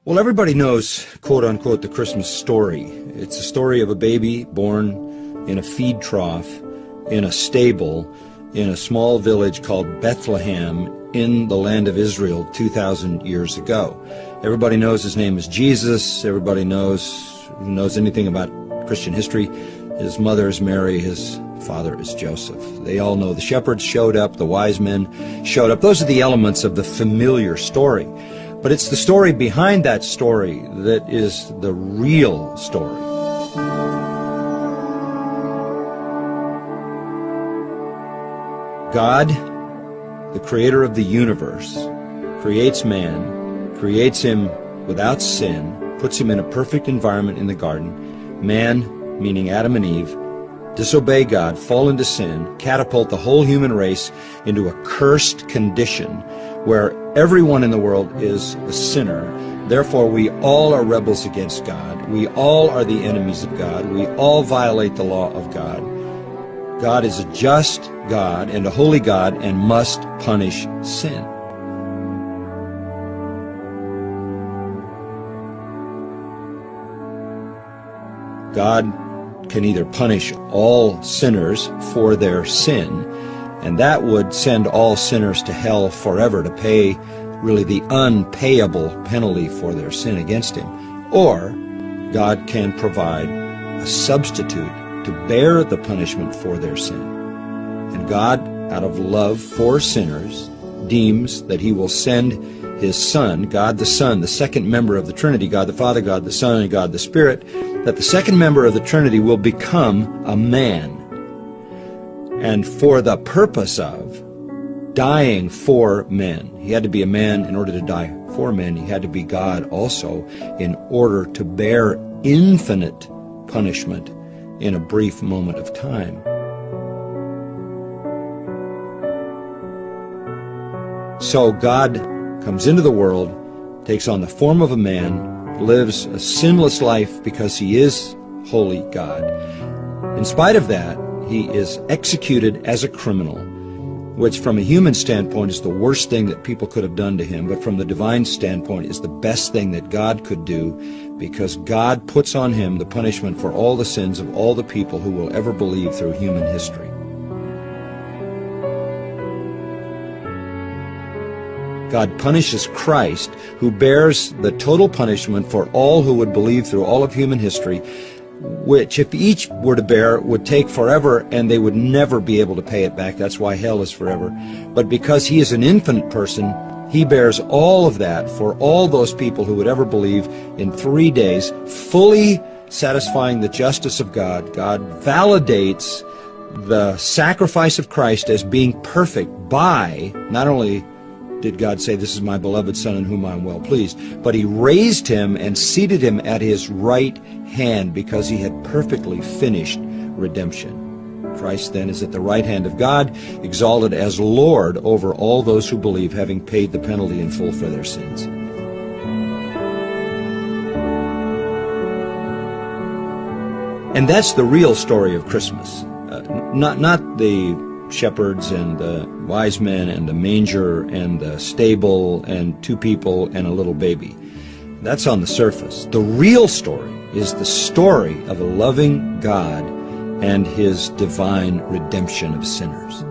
Well, everybody knows, quote-unquote, the Christmas story. It's a story of a baby born in a feed trough, in a stable, in a small village called Bethlehem in the land of Israel 2,000 years ago. Everybody knows his name is Jesus. Everybody knows, who knows anything about Christian history, his mother is Mary, his father is Joseph. They all know the shepherds showed up, the wise men showed up. Those are the elements of the familiar story. But it's the story behind that story that is the real story. God, the creator of the universe, creates man, creates him without sin, puts him in a perfect environment in the garden. Man, meaning Adam and Eve, disobey God, fall into sin, catapult the whole human race into a cursed condition where everyone in the world is a sinner. Therefore, we all are rebels against God. We all are the enemies of God. We all violate the law of God. God is a just God and a holy God and must punish sin. God can either punish all sinners for their sin, and that would send all sinners to hell forever to pay really the unpayable penalty for their sin against him. Or God can provide a substitute to bear the punishment for their sin. And God, out of love for sinners, deems that he will send his Son, God the Son, the second member of the Trinity, God the Father, God the Son, and God the Spirit, that the second member of the Trinity will become a man. And for the purpose of dying for men. He had to be a man in order to die for men. He had to be God also in order to bear infinite punishment in a brief moment of time. So God comes into the world, takes on the form of a man, lives a sinless life because he is holy God. In spite of that, he is executed as a criminal, which from a human standpoint is the worst thing that people could have done to him, but from the divine standpoint is the best thing that God could do, because God puts on him the punishment for all the sins of all the people who will ever believe through human history. God punishes Christ, who bears the total punishment for all who would believe through all of human history, which, if each were to bear, would take forever, and they would never be able to pay it back. That's why hell is forever. But because he is an infinite person, he bears all of that for all those people who would ever believe in 3 days, fully satisfying the justice of God. God validates the sacrifice of Christ as being perfect by, not only did God say, "This is my beloved Son in whom I am well pleased," but he raised him and seated him at his right hand because he had perfectly finished redemption. Christ then is at the right hand of God, exalted as Lord over all those who believe, having paid the penalty in full for their sins. And that's the real story of Christmas. Not the shepherds and the wise men and the manger and the stable and 2 people and a little baby. That's on the surface. The real story is the story of a loving God and his divine redemption of sinners.